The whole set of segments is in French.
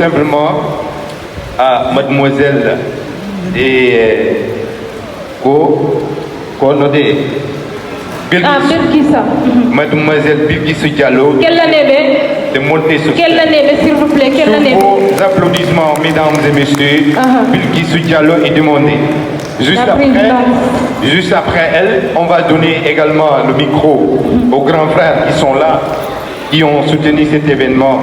Simplement à mademoiselle et Konodé. Birkissa. Mademoiselle Birkissa Diallo. Quelle année de monter sur Quelle année, s'il vous plaît, quelle année? Vos applaudissements, mesdames et messieurs. Birkissa Diallo est demandé. Juste après elle, on va donner également le micro aux grands frères qui sont là, qui ont soutenu cet événement.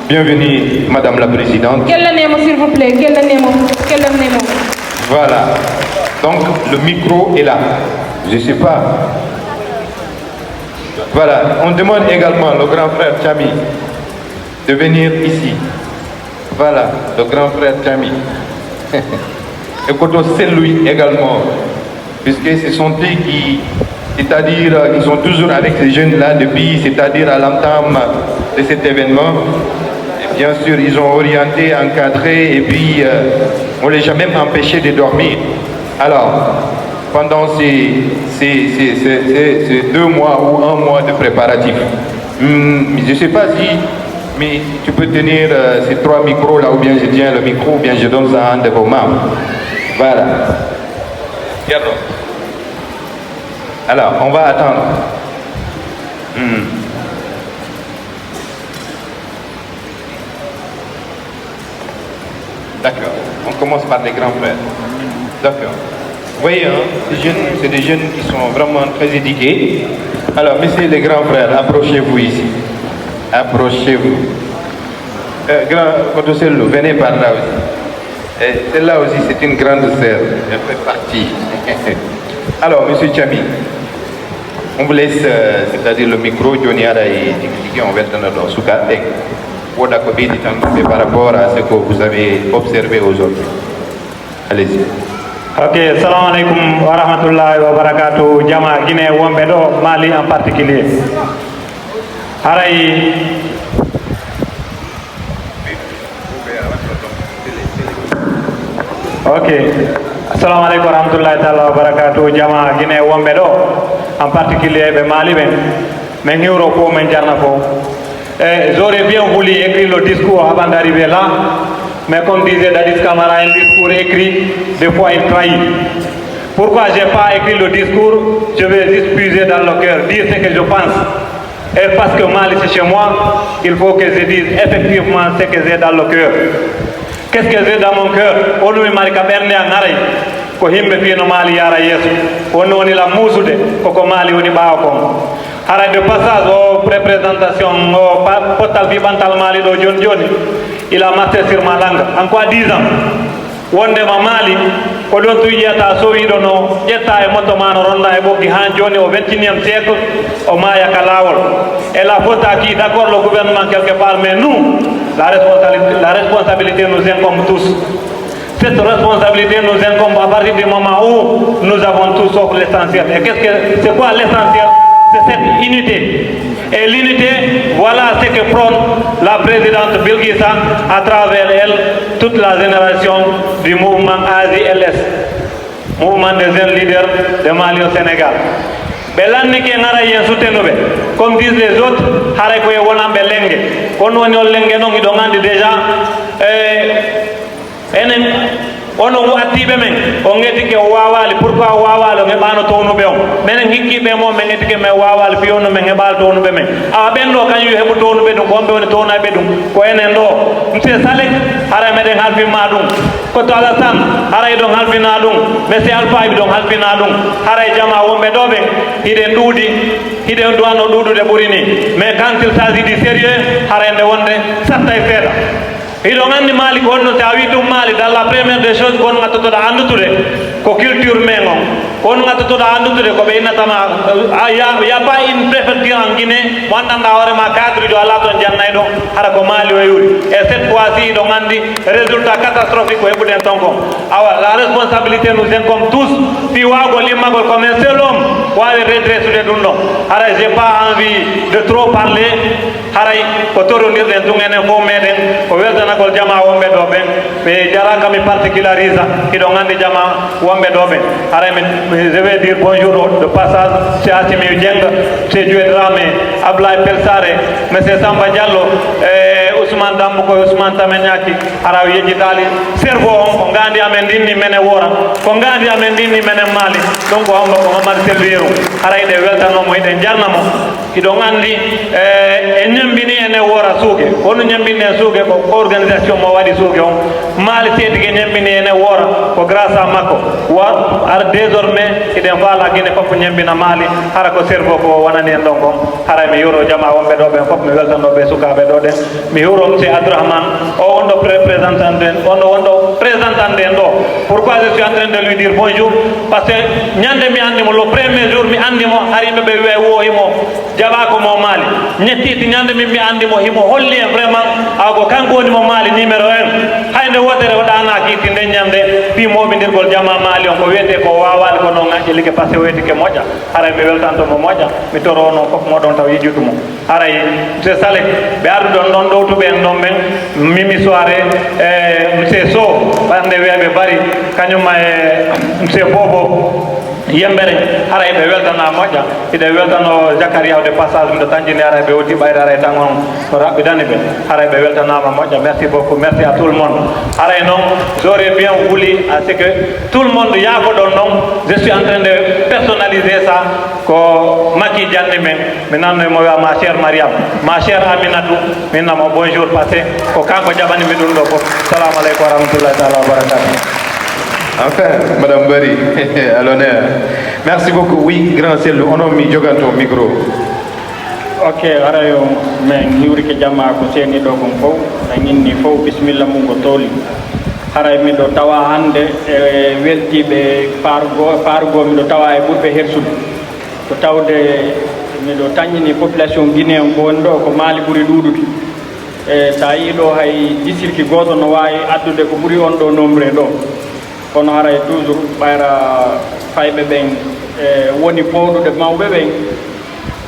Bienvenue, Madame la Présidente. Quelle année, s'il vous plaît, quelle année? Voilà. Donc, le micro est là. Je ne sais pas. Voilà. On demande également au grand frère Chami de venir ici. Voilà, le grand frère Chami. Et Koto Seloui également. Puisque ce sont eux qui, c'est-à-dire, ils sont toujours avec ces jeunes-là depuis, c'est-à-dire à l'entame de cet événement. Et bien sûr, ils ont orienté, encadré, et puis on ne les a même empêchés de dormir. Alors, pendant ces 2 mois ou 1 mois de préparatifs, je ne sais pas si, mais tu peux tenir ces 3 micros là, ou bien je tiens le micro, ou bien je donne ça à un de vos membres. Voilà. Alors, on va attendre. D'accord. On commence par les grands frères. D'accord. Vous voyez, hein, c'est des jeunes qui sont vraiment très éduqués. Alors, messieurs les grands frères, approchez-vous ici. Approchez-vous. Grand Kotosello, venez par là aussi. Celle-là aussi, c'est une grande sœur. Elle fait partie. Alors, monsieur Chami, on vous laisse, c'est-à-dire le micro, Johnny Ara et on va donner dans ce cas. Par rapport à ce que vous avez observé aujourd'hui. Allez-y. Ok, salam alaikum wa rahmatullahi wa barakatuh. Jama Guinée Wombedo, Mali en particulier. Haray. Ok, salam alaikum wa rahmatullahi wa barakatuh. Jama Guinée Wombedo, en particulier de Mali, mais nous avons j'aurais bien voulu écrire le discours avant d'arriver là, mais comme disait Dadis Camara, un discours écrit, des fois il trahit. Pourquoi je n'ai pas écrit le discours? Je vais juste puiser dans le cœur, dire ce que je pense. Et parce que Mali c'est chez moi, il faut que je dise effectivement ce que j'ai dans le cœur. Qu'est-ce que j'ai dans mon cœur? On nous Mali Kaberne en Naray, ko himbe fino Mali yara yesu, on nous la musude, ko Mali on y baako. Haray de passage aux représentations au portal vibantal Mali do John Johnny, il a marché sur ma langue. En quoi 10 ans? Wonde ma Mali, ko don tu yata so wido no jetta e moto mano ronda e bokki han joni au 21e siècle o maya kalawol. Et la faute à qui? D'accord, le gouvernement quelque part, mais nous, la responsabilité nous incombe tous. Cette responsabilité nous incombe à partir du moment où nous avons tous sauf l'essentiel. Et c'est quoi l'essentiel? C'est cette unité. Et l'unité, voilà ce que prône la présidente Birkissa à travers elle, toute la génération du mouvement AZLS, mouvement des jeunes leaders de Mali au Sénégal. Comme disent les autres, déjà ono atibe men on ngeti ke wawali pourquoi wawali nge bano tonu be on men hikki be mo men ngeti ke me wawali fi ono men ngebal tonu be men a bendo kan yu hebu tonu be dum gombe on tonu be dum ko enen do mse salek hara meden halfi madum ko to ala sam hara do halfi na dum mese alfa bi do halfi na dum hara jama wombe do be hide ndudi hide do ano dudude burini mais quand il s'agit du sérieux hara ende wonde sattay feda. Il y a Mali Mali dans la première des choses qu'on a tout culture mengon on a tout il n'y a pas une préfecture en Guinée on a ma cadre de la Mali et cette fois-ci on a dit résultat catastrophique la responsabilité nous incombe tous puis comme un seul homme redresser les dundo j'ai pas envie de trop parler mais jara kami particularise kido ngandi jama wambe dobe ara je vais dire bonjour de passage c'est Assimi Dieng c'est Djoué Dramé Ablaye Pelsare monsieur Samba Diallo Ousmane Dambo ko Ousmane Tamenyaki ara yejitali servo on ko ngandi amen dinni mene wora ko ngandi amen dinni mene mali donc on ko Mamadou Selviru ara ide weltano mo ide jarnamo kido ngandi e nyambini ene wora suuge wono nyambini en suuge ko organisation mo wadi suuge on mali tedige nyambini ene wora ko grâce à makko wa ar désormais iden fala gine fop nyambina mali ara ko servo ko wanani en donc ara mi yoro jama wonbe do be fop mi weltano be sukabe do den mi yoro monsieur Abdourahmane o ondo représentant den ondo présentant den do pourquoi je suis en train de lui dire bonjour parce que nyande mi andimo le premier jour mi andimo harimbe be we wo himo jaba ko mo mali ñettiti ñande min mi andimo himo holli en vraiment ako kanko woni mo mali numéro 1 hayde wotere wadana kiti nde ñamde fi moɓidirgol jama mali on ko wiyete ko wawade ko noon ŋaƴƴi ligge par ce que weyti ke moƴƴa haray mi weltanto mo moƴƴa mi toro noon fof moɗon taw yijutumo haray monsieur Saleh ɓe ardu ɗon ɗon ɗowtuɓe en ɗon ɓen mimi soirée monsieur Sow ɓande weeɓe bari kañumma e monsieur Bobo yembere haray ɓe weltana moƴƴa ide weltano Zakaria de passage mbiɗo tanjini haray ɓe woti ɓayde haray tan on ko raɓɓidani ɓe haray ɓe weltanama moƴƴa merci beaucoup merci à tout le monde haray noon j'aurais bien voulu à ce que tout le monde yaako ɗon noon je suis en train de personnaliser ça ko Maki Dianni men mi nanno mo wiya ma chère Mariam ma chère Aminatou min namo bonjour passé ko kanko jaɓanimi ɗum ɗo fof salamu aleykum wa rahmatullahi taala wa barakatuh. Enfin, Madame Bari, à l'honneur. Merci beaucoup. Oui, grand c'est on a mis Joganto micro. Ok, arayo men hiwri ke jamma ko seni do gon fof dañinni fof bismillah mum go toli haray mi do tawa hande e weltibe fargo mi do tawa e burbe hersude to tawde mi do tañini population guinéen ko won do ko mali buri dudude e sa yi do hay districti goto no wawi addude ko buri on do nombre do kono haray toujours ɓayra fayɓe ɓen woni powɗude mawɓe ɓen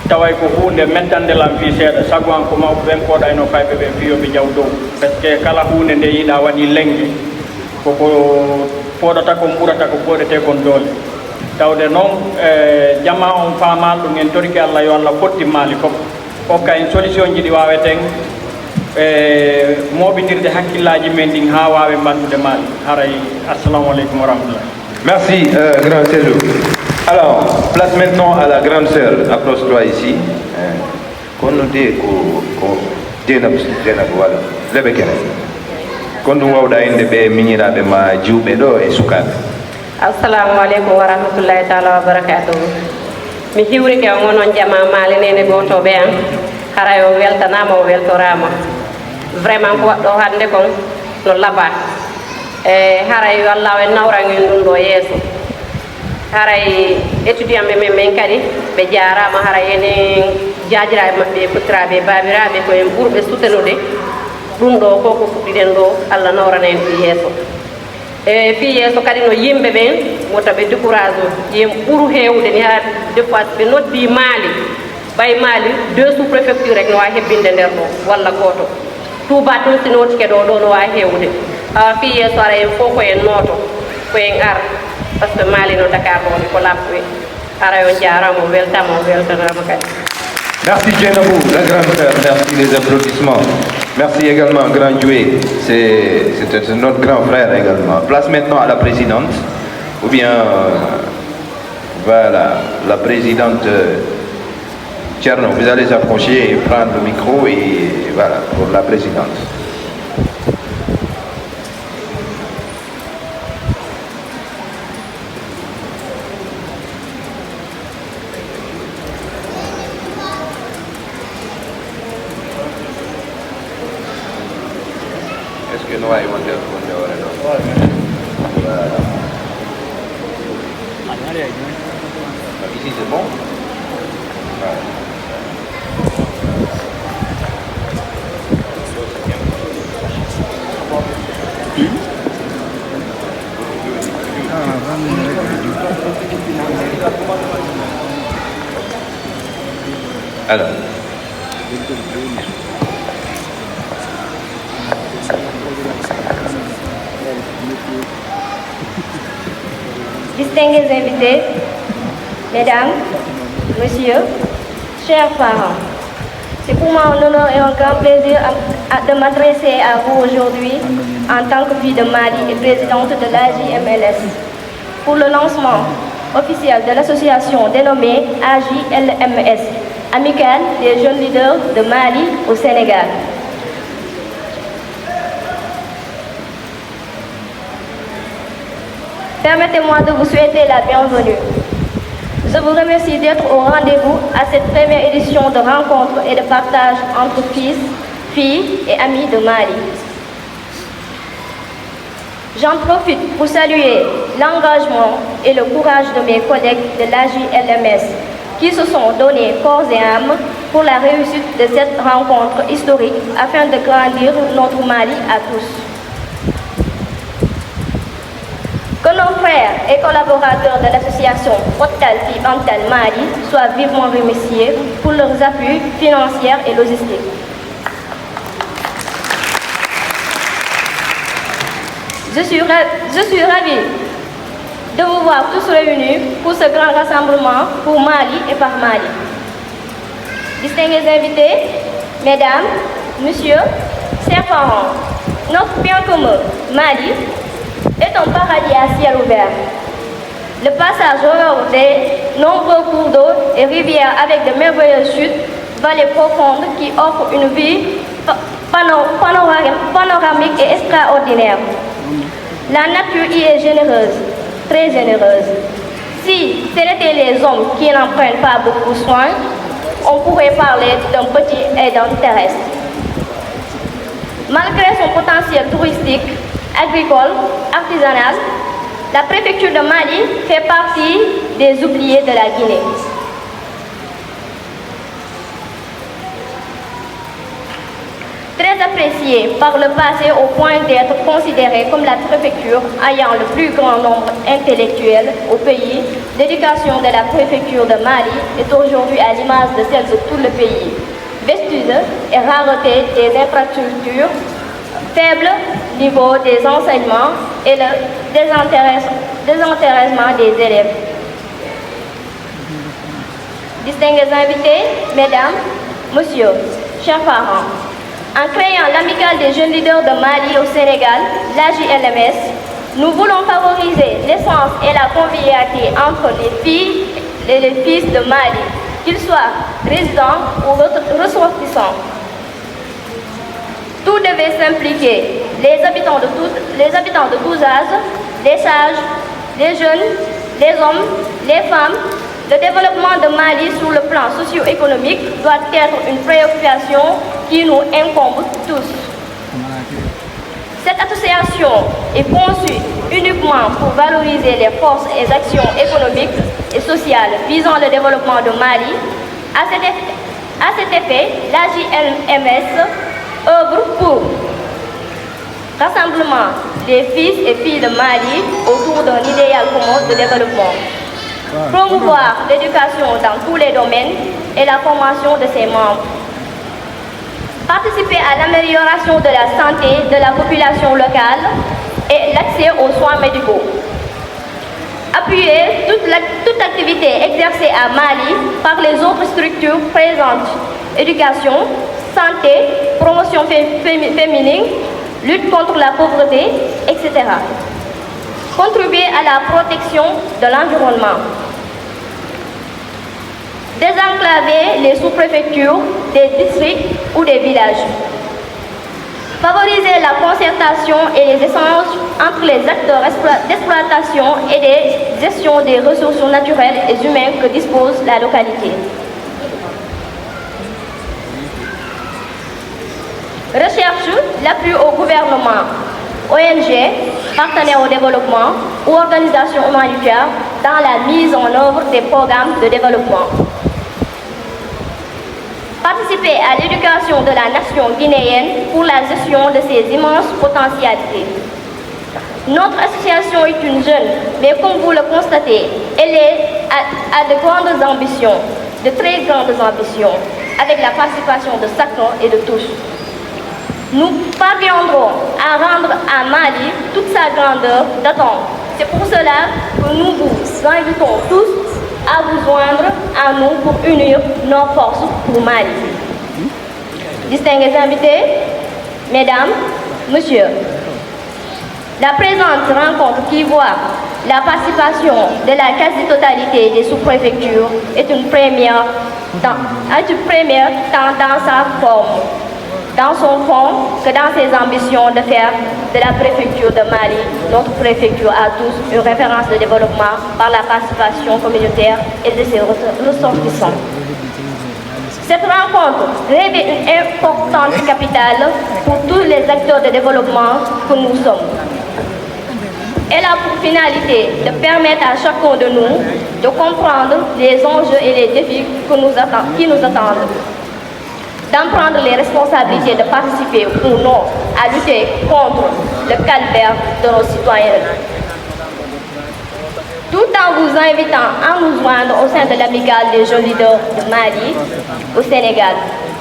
taway ko hunde mettande lam fi seeɗa sago an ko mawɓe ɓen koɗayno fayɓe ɓen fiyoɓe jaw dow par ce que kala hunde nde yiiɗa waɗi lengge koko poɗata kon ɓurata ko poɗete kon doole tawde noon jama on famal ɗum en toriki Allah yo Allah fotti maali fof hokka en solution ji ɗi waweten moɓidirde hakkillaji men ɗin ha wawe bandude maali haray assalamu aleykum wa rahmatullah. Merci, grand Cellou. Alors, place maintenant à la grande sœur. Approche-toi ici. Qu'on nous dit que voilà. Le bekele. Qu'on nous voit d'ailleurs de minira de ma jube do et sukat. Assalamu aleykum wa rahmatullahi taala wa barakatuh. Mi hiwri ke ngonon jama mali nene goto be an haray o weltanama o weltorama. Vraiment ko waɗɗo hande kon no laba e haray wallah en nawrangen ɗum ɗo yeeso haray étudiant ɓe men kadi ɓe jarama haray enen jajiraɓe maɓɓe puttiraɓe babiraɓe koyen ɓurɓe sutenude ɗum ɗo koko fuɗɗiɗen ɗo Allah nawrana en fi yeeso e fi yeeso kadi no yimɓe ɓen wota ɓe décourage o yen ɓuuru hewde ni ha des fois ɓe noddi maali ɓay maali 2 sous préfecture rek no wawi hebbinde nder ɗo walla goto Touba tun sinoti ke ɗo no wawi hewde fi yeeso ara en fof koyen nooto koyen ar par ce que maali no Dakar ɗo ko lamɓe ara on jarama o weltama o weltanama kadi. Merci Djenabou, la grande sœur, merci les applaudissements. Merci également Grand Djoué, c'est notre grand frère également. Place maintenant à la présidente, ou bien voilà, la présidente Tcherno, vous allez approcher et prendre le micro et voilà, pour la présidente. Est-ce que nous avons ici c'est bon? Voilà. Alors. Distingués invités, mesdames, messieurs, chers parents, c'est pour moi un honneur et un grand plaisir de m'adresser à vous aujourd'hui en tant que fille de Mali et présidente de l'AJMLS pour le lancement officiel de l'association dénommée AJLMS, Amicale des jeunes leaders de Mali au Sénégal. Permettez-moi de vous souhaiter la bienvenue. Je vous remercie d'être au rendez-vous à cette première édition de rencontre et de partage entre fils, filles et amis de Mali. J'en profite pour saluer l'engagement et le courage de mes collègues de l'AJLMS qui se sont donnés corps et âme pour la réussite de cette rencontre historique afin de grandir notre Mali à tous. Que nos frères et collaborateurs de l'association Hotel Bantal Mali soient vivement remerciés pour leurs appuis financiers et logistiques. Je suis ravie de vous voir tous réunis pour ce grand rassemblement pour Mali et par Mali. Distingués invités, mesdames, messieurs, chers parents, notre bien commun, Mali, est un paradis à ciel ouvert. Le passage au nord des nombreux cours d'eau et rivières avec de merveilleuses chutes, vallées profondes qui offrent une vue panoramique et extraordinaire. La nature y est généreuse, très généreuse. Si ce n'étaient les hommes qui n'en prennent pas beaucoup soin, on pourrait parler d'un petit et d'un terrestre. Malgré son potentiel touristique, agricole, artisanal, la préfecture de Mali fait partie des oubliés de la Guinée. Très appréciée par le passé au point d'être considérée comme la préfecture ayant le plus grand nombre intellectuel au pays, l'éducation de la préfecture de Mali est aujourd'hui à l'image de celle de tout le pays. Vestige et rareté des infrastructures, faible niveau des enseignements et le désintéressement des élèves. Distingués invités, mesdames, messieurs, chers parents, en créant l'Amicale des jeunes leaders de Mali au Sénégal, l'AJLMS, nous voulons favoriser l'essence et la convivialité entre les filles et les fils de Mali, qu'ils soient résidents ou ressortissants. Tout devait s'impliquer, les habitants de tous âges, les sages, les jeunes, les hommes, les femmes. Le développement de Mali sur le plan socio-économique doit être une préoccupation qui nous incombe tous. Cette association est conçue uniquement pour valoriser les forces et actions économiques et sociales visant le développement de Mali. À cet effet, l'AJLMS œuvre pour rassemblement des fils et filles de Mali autour d'un idéal commun de développement. Promouvoir l'éducation dans tous les domaines et la formation de ses membres. Participer à l'amélioration de la santé de la population locale et l'accès aux soins médicaux. Appuyer toute activité exercée à Mali par les autres structures présentes. Éducation, santé, promotion féminine, lutte contre la pauvreté, etc. Contribuer à la protection de l'environnement. Désenclaver les sous-préfectures, des districts ou des villages. Favoriser la concertation et les échanges entre les acteurs d'exploitation et de gestion des ressources naturelles et humaines que dispose la localité. Recherche l'appui au gouvernement, ONG, partenaires au développement ou organisations humanitaires dans la mise en œuvre des programmes de développement. Participer à l'éducation de la nation guinéenne pour la gestion de ses immenses potentialités. Notre association est une jeune, mais comme vous le constatez, elle a de grandes ambitions, de très grandes ambitions, avec la participation de chacun et de tous. Nous parviendrons à rendre à Mali toute sa sa grandeur d'attendre. C'est pour cela que nous vous invitons tous à vous joindre à nous pour unir nos forces pour Mali. Distingués invités, mesdames, messieurs, la présente rencontre qui voit la participation de la quasi-totalité des sous-préfectures est une première tant dans sa forme, dans son fond, que dans ses ambitions de faire de la préfecture de Mali, notre préfecture à tous, une référence de développement par la participation communautaire et de ses ressortissants. Cette rencontre revêt une importante capitale pour tous les acteurs de développement que nous sommes. Elle a pour finalité de permettre à chacun de nous de comprendre les enjeux et les défis qui nous attendent, d'en prendre les responsabilités de participer ou non à lutter contre le calvaire de nos citoyens. Tout en vous invitant à nous joindre au sein de l'amicale des jeunes leaders de Mali au Sénégal,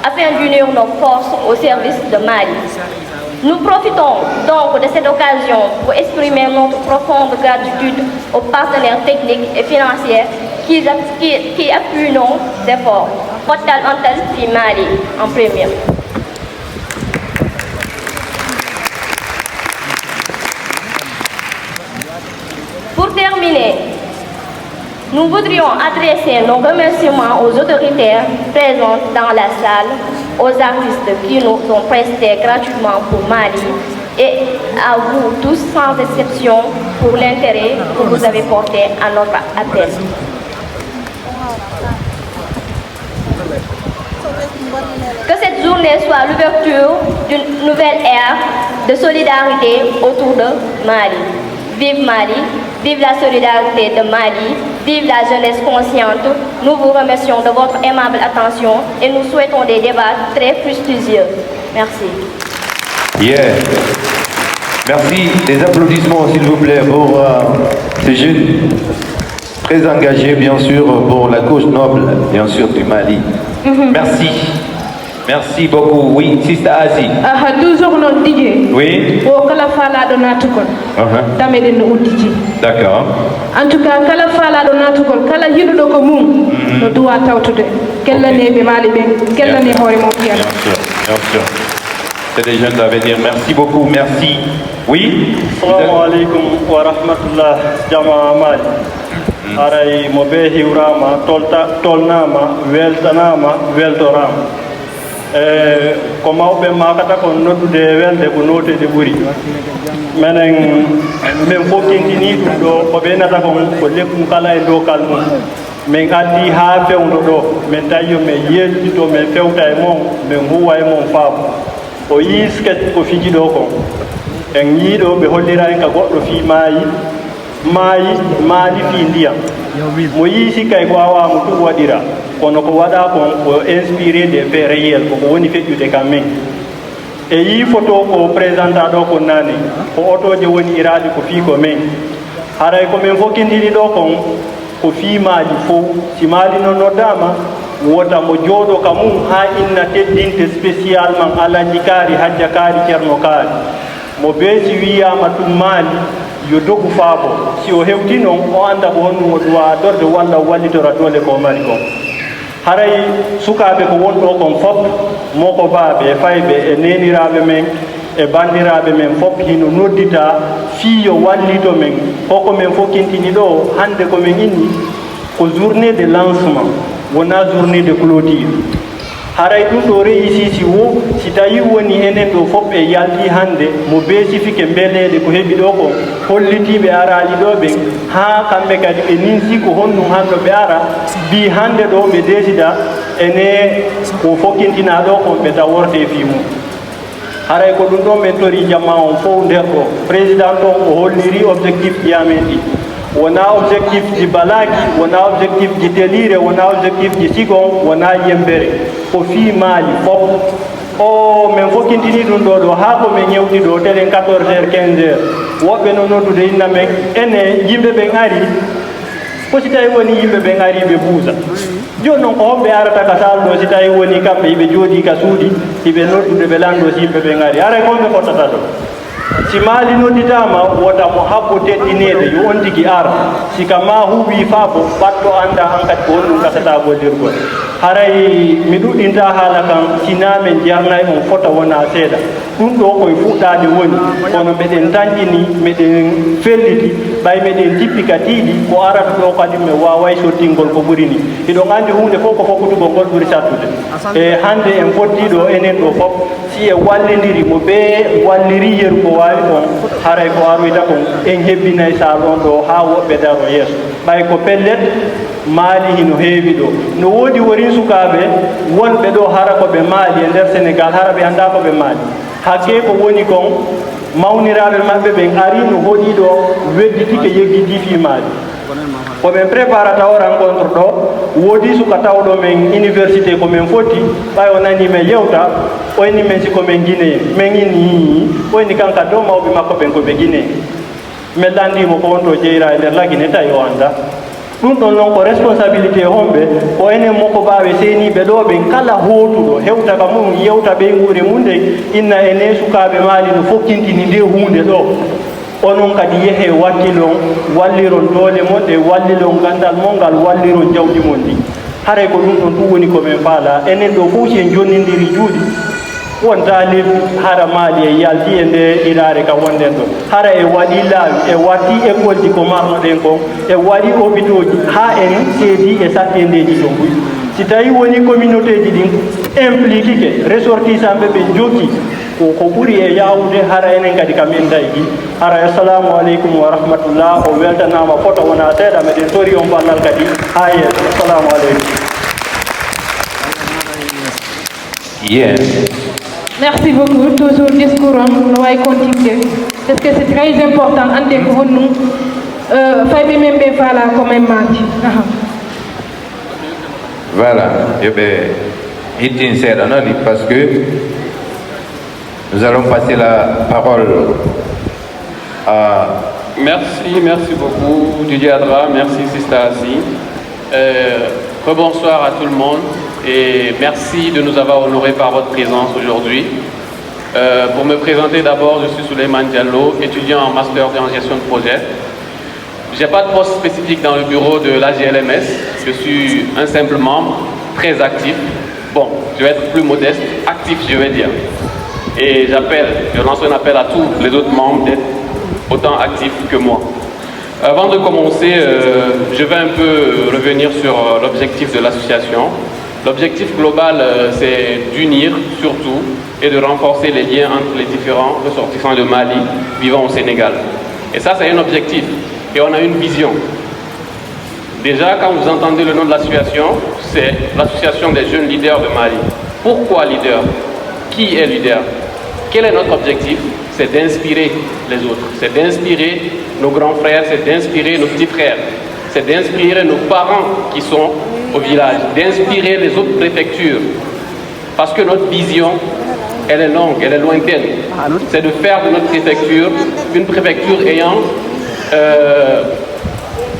afin d'unir nos forces au service de Mali. Nous profitons donc de cette occasion pour exprimer notre profonde gratitude aux partenaires techniques et financiers qui appuient nos efforts. Total Antal fi Mali en premier. Pour terminer, nous voudrions adresser nos remerciements aux autorités présentes dans la salle, aux artistes qui nous ont presté gratuitement pour Mali et à vous tous sans exception pour l'intérêt que vous avez porté à notre appel. Que cette journée soit l'ouverture d'une nouvelle ère de solidarité autour de Mali. Vive Mali, vive la solidarité de Mali, vive la jeunesse consciente. Nous vous remercions de votre aimable attention et nous souhaitons des débats très fructueux. Merci. Yeah. Merci. Des applaudissements s'il vous plaît pour ces jeunes très engagés bien sûr pour la cause noble bien sûr du Mali. Merci. Merci beaucoup. Oui, Sister Azi. Toujours non DJ. Oui. O kala fala do natukol. Damede no udiji. D'accord. En tout cas kala fala do natukol kala hidudo ko mum no duwa tawtude. Kella ne be mali be, kella ne hore mo fiya. Bien sûr. C'est des jeunes d'avenir. Merci beaucoup. Merci. Oui. Assalamu alaikum wa rahmatullah jama'a Mali. Aray mo be hiwrama tolnama weltanama weltorama. Ko mawɓe makata kon noddude welde ko notede ɓuuri minen min fof kentini ɗum ɗo ko ɓeynata kon ko lekkum kala e dow kal mum min addi ha fewdo ɗo min tawi yo min yejjito min fewta e mon min huwa e mon faamu o yii sketch ko fiji ɗo kon en yiiɗo ɓe hollira en ka goɗɗo fi maayi maali fi ndiyam mo yii sikkay ko awamo ɗum waɗira kono ko waɗa kon ko inspiré des faits réels koko woni feƴƴude kam min e yi photo ko présenta ɗo ko nani ko otoje woni iraɗi ko fii ko min haray komin fokkindiri ɗo kon ko fiimaji fof si maali no noddama wota mo jooɗo ka mum ha inna teddinte spécialement alaji kaari hajja kaari ceerno kaari mo beesi wiyama ɗum maali yo dogu faabo si o hewti noon o anda ko honɗum o duwa dorde walla o wallitora dole ko mari kon haray sukaɓe ko wonɗo kon fof moko baaɓe e fayɓe e neniraɓe men e bandiraɓe men fof hino noddita fiyo wallito men koko men fof kintini ɗo hande komin inni ko journée de lancement wona journée de clôture haray ɗum ɗo réussisi wo si tawi woni enen ɗo fof ɓe yalti hande mo beesifike mbeleɗe ko heeɓi ɗo ko hollitiɓe araji ɗo ɓen ha kamɓe kadi ɓe ninsi ko honɗum hanno ɓe ara mbi hande ɗo ɓe desida ene ko fokkintina ɗo kon ɓe taworde fi mum haray ko ɗum ɗon ɓen tori jamma on fof nder ɗo président ɗon o holliri objectif ji amen ɗi wona objectif ji balaki wona objectif ji telire wona objectif ji sigon wona yembere ko fi maali fof o min fokkintini ɗum ɗo ɗo ha ko min ñewɗi ɗo télé 14 heures 15 heures woɓɓe no noddude inna men ene yimɓe ɓen ari ko si tawi woni yimɓe ɓen ari ɓe buusa joni noon ko homɓe arata ka sal ɗo si tawi woni kamɓe hiɓe jooɗi ka suuɗi hiɓe noddude ɓe lanɗo si yimɓe ɓen ari aray konɓe fottata ɗo si Mali nodditama woda mo habbo teddinede yo on tigi ara sika ma huuɓi faabo batto anda han kadi ko honɗum gasata gollirgol haray mi ɗuɗɗinta haala kan sinamen jarnay on fota wona seeɗa ɗum ɗo koye fuɗɗade woni kono meɗen tanƴini meɗen felliti ɓay meɗen jippi ka tiiɗi ko arata ɗo kadi mi waway sottingol ko ɓuri ni hiɗon andi hunde fof ko fokkutugol ngol ɓuri sattude e hande en fottiɗo enen ɗo fof si e wallidiri mo ɓe walliri yeru ko wawi ɗon haray ko aroyta kon en hebbinay salon ɗo ha woɓɓe daro yeeso ɓay ko pellet maali hino heewi ɗo no woodi worin sukaɓe wonɓe ɗo hara koɓe maali e nder sénégal hara ɓe anda koɓe maali hakke ko woni kon mawniraɓe maɓɓe ɓen ari no hoɗiɗo wedditike yeggidi fi maali koɓen préparata o rencontre ɗo woodi suka tawɗo men université komin foti ɓay o nani men yewta oyni men siko men guinéen min ini oyni kanka dow mawɓe makko ɓen koɓe guinéen min landimo ko wonto jeyra e nder lagine tawi o anda ɗum ɗon noon ko responsabilité homɓe ko enen moko mbawe seeniɓe ɗo ɓen kala hootuɗo hewta ka mum yewta ɓe guure mum de inna ene sukaɓe maali no fokkintini nde hunde ɗo onon kadi yehe wakkilon walliron doole mon ɗe wallilon gandal mon ngal walliron jawdi mon ndi haray ko ɗum ɗon ɗum woni komin faala enen ɗo fof si en jonnidiri juuɗi wonta lebbi hara maali e yalti e nde irare ka wonden ɗo hara e waɗi laawi e watti école ji ko marnoɗen kon e waɗi hôpitaux ji ha en seedi e sattendeji ɗo buy si tawi woni communauté ji ɗin impliqué ke ressortissant ɓe ɓe jokki ko ɓuri e yawude hara enen kadi kam en daygi hara assalamu aleykum wa rahmatullah o weltanama foto wona seeɗa meɗen tori on ballal kadi ha yeeso assalamu aleykum. Merci beaucoup. Toujours discours on va continuer parce que c'est très important ande ko honnu fayɓe men ɓe faala ko men maati. Voilà, ittin seeɗa noon parce que nous allons passer la parole à... Merci beaucoup Didier Adra, merci Sista Assi. Rebonsoir à tout le monde et merci de nous avoir honorés par votre présence aujourd'hui. Pour me présenter d'abord, je suis Souleymane Diallo, étudiant en master en gestion de projet. Je n'ai pas de poste spécifique dans le bureau de l'AGLMS, je suis un simple membre, très actif. Bon, je vais être plus modeste, actif je vais dire. Et je lance un appel à tous les autres membres d'être autant actifs que moi. Avant de commencer, je vais un peu revenir sur l'objectif de l'association. L'objectif global, c'est d'unir surtout et de renforcer les liens entre les différents ressortissants de Mali vivant au Sénégal. Et ça, c'est un objectif. Et on a une vision. Déjà, quand vous entendez le nom de l'association, c'est l'association des jeunes leaders de Mali. Pourquoi leader? Qui est leader? Quel est notre objectif? C'est d'inspirer les autres, c'est d'inspirer nos grands frères, c'est d'inspirer nos petits frères, c'est d'inspirer nos parents qui sont au village, d'inspirer les autres préfectures. Parce que notre vision, elle est longue, elle est lointaine. C'est de faire de notre préfecture une préfecture ayant,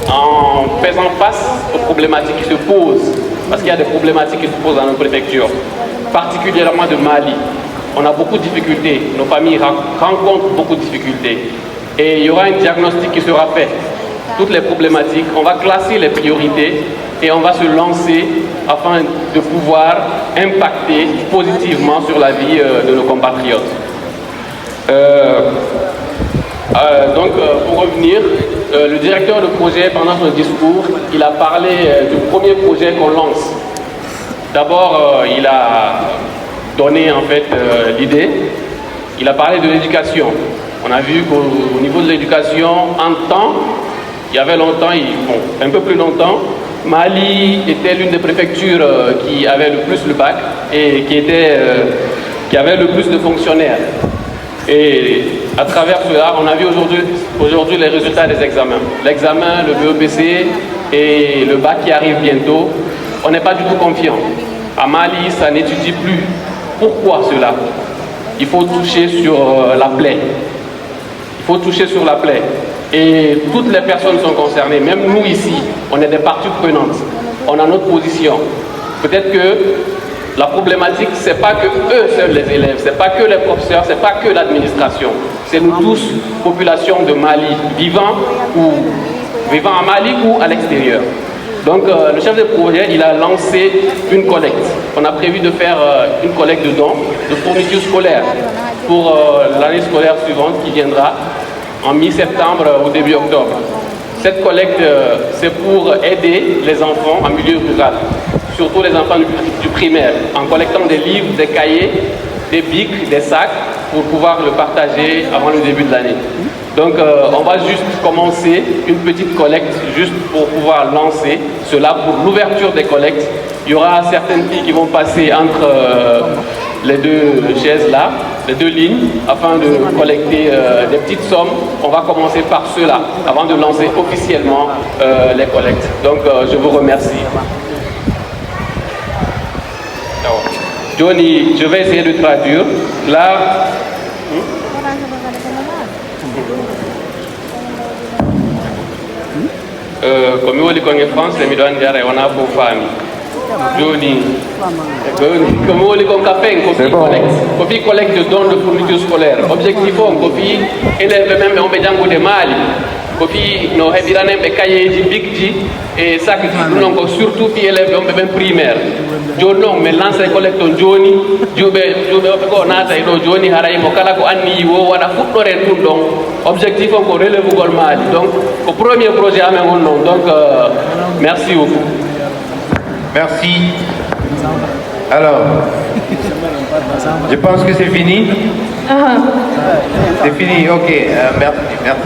en faisant face aux problématiques qui se posent. Parce qu'il y a des problématiques qui se posent dans nos préfectures, particulièrement de Mali. On a beaucoup de difficultés, nos familles rencontrent beaucoup de difficultés. Et il y aura un diagnostic qui sera fait. Toutes les problématiques, on va classer les priorités et on va se lancer afin de pouvoir impacter positivement sur la vie de nos compatriotes. Pour revenir, le directeur de projet, pendant son discours, il a parlé du premier projet qu'on lance. D'abord, il a donné en fait l'idée, il a parlé de l'éducation. On a vu qu'au niveau de l'éducation, il y avait longtemps, un peu plus longtemps, Mali était l'une des préfectures qui avait le plus le bac et qui avait le plus de fonctionnaires. Et à travers cela, on a vu aujourd'hui les résultats des examens. L'examen, le BEPC et le bac qui arrive bientôt, on n'est pas du tout confiant. À Mali, ça n'étudie plus. Pourquoi cela? Il faut toucher sur la plaie. Il faut toucher sur la plaie. Et toutes les personnes sont concernées, même nous ici, on est des parties prenantes. On a notre position. Peut-être que la problématique, ce n'est pas que eux seuls les élèves, ce n'est pas que les professeurs, ce n'est pas que l'administration. C'est nous tous, population de Mali, vivant à Mali ou à l'extérieur. Donc le chef de projet, il a lancé une collecte. On a prévu de faire une collecte de dons, de fournitures scolaires pour l'année scolaire suivante qui viendra en mi-septembre ou début octobre. Cette collecte, c'est pour aider les enfants en milieu rural, surtout les enfants du primaire, en collectant des livres, des cahiers, des bics, des sacs, pour pouvoir le partager avant le début de l'année. Donc on va juste commencer une petite collecte, juste pour pouvoir lancer cela pour l'ouverture des collectes. Il y aura certaines filles qui vont passer entre les deux chaises là, les deux lignes, afin de collecter des petites sommes. On va commencer par cela, avant de lancer officiellement les collectes. Donc je vous remercie. Johnny, je vais essayer de traduire. Là, comme on dit en France, les millions d'arrêts, on a pour famille. Johnny, comme on dit en café, on collecte de dons de fournitures scolaires. Objectif, on élève même en bédango de Mali. Kofi no hebirane be kaye ji bigji et sac ji non ko surtout fi élève on be primaire jonno me lance collecte joni jube ko nata e do joni haray mo kala ko anni wo wada fuddore dum don objectif on ko relève gol Mali donc ko premier projet amen on non donc merci beaucoup. Merci. Alors, je pense que c'est fini. C'est fini, ok, merci.